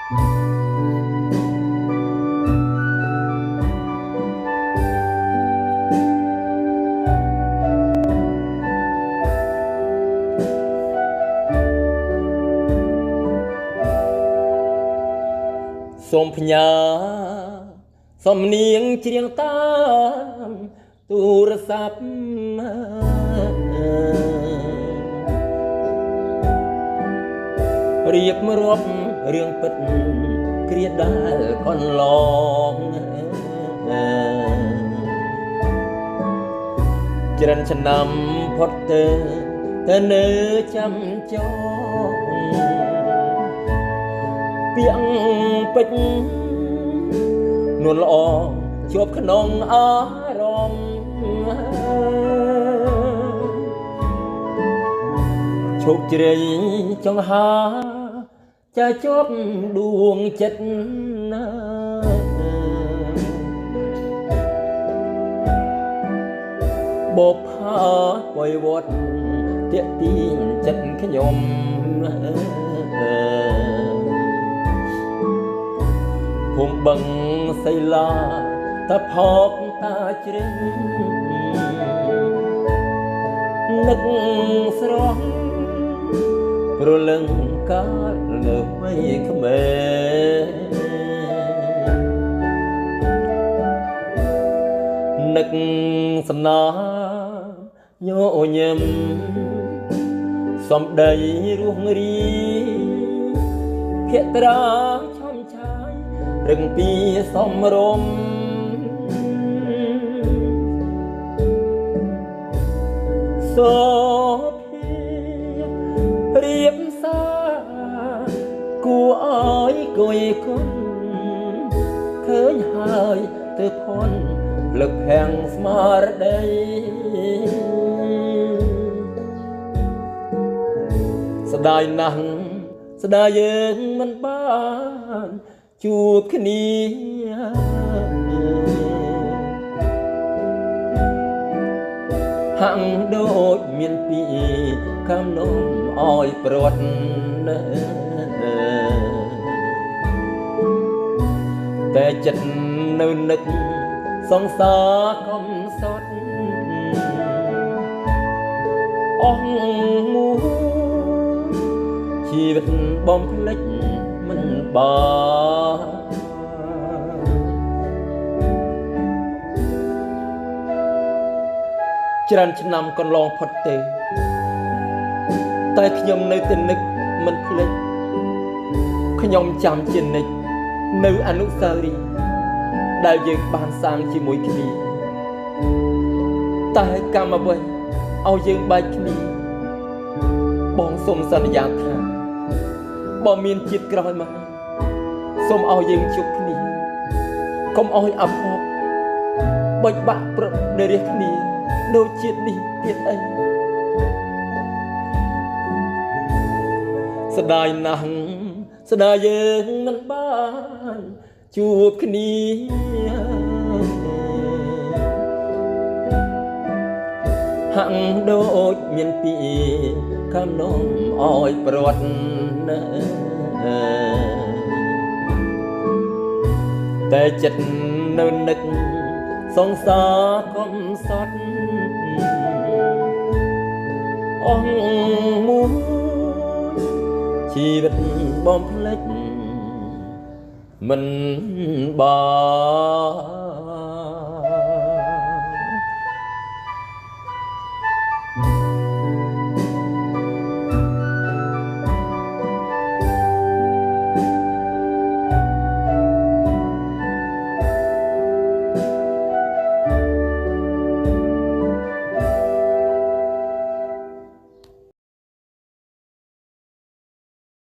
សូមផ្ញើសំនៀងច្រៀងតាមទូរស័ព្ទរៀបរាប់រឿងពិតគ្រាដែលកន្លងច្រើនឆ្នាំផុតទៅនៅចាំចងពាក់ពេជ្រនួនល្អជាប់ក្នុងអារម្មណ៍ឈោកជ្រៃចង្ហាចាជាប់ដួងចិត្តបបផាបយវត្តទាក់ទាញចិត្តខ្ញុំភូមិបឹងសីឡាតផកតាជ្រឹងនឹកស្រស់ព្រលឹងកាលនៅវ័យក្មេងនឹកសំណាញញឹមសំដីរស់រីភក្ត្រាឆំឆាយរឹងពីសំរមសូភារៀបសារគួរអើយគួយគុណឃើញហើយទៅផុនលឹកភាំងស្មារតីស្ដាយណាស់ស្ដាយយើងមិនបានជួបគ្នាហាក់ដូចមានពីកំណុំអោយព្រាត់តែចិត្តនៅនឹកសង្សារកំសត់អស់មួយជីវិតបំភ្លេចមិនបានច្រើនឆ្នាំកន្លងផុតទៅតែខ្ញុំនៅតែនឹកមិនភ្លេចខ្ញុំចាំជានិច្ចនៅអនុស្សាវរីយ៍ដែលយើងបានសាងជាមួយគ្នាតែកម្មអ្វីឲ្យយើងបែកគ្នាបងសូមសន្យាថាបើមានជាតិក្រោយមកសូមឲ្យយើងជួបគ្នាកុំឲ្យអភ័ព្វបាច់បាក់ប្រដរិះគ្នាដូចជាតិនេះទៀតអីស្ដាយណាស់ស្ដាយយើងមិនបានជួបគ្នាហាក់ដូចមានពីកំណុំអោយព្រាត់តែចិត្តនៅនឹកសង្សារកំសត់អស់មួយជីវិតបំភ្លេចមិនបាន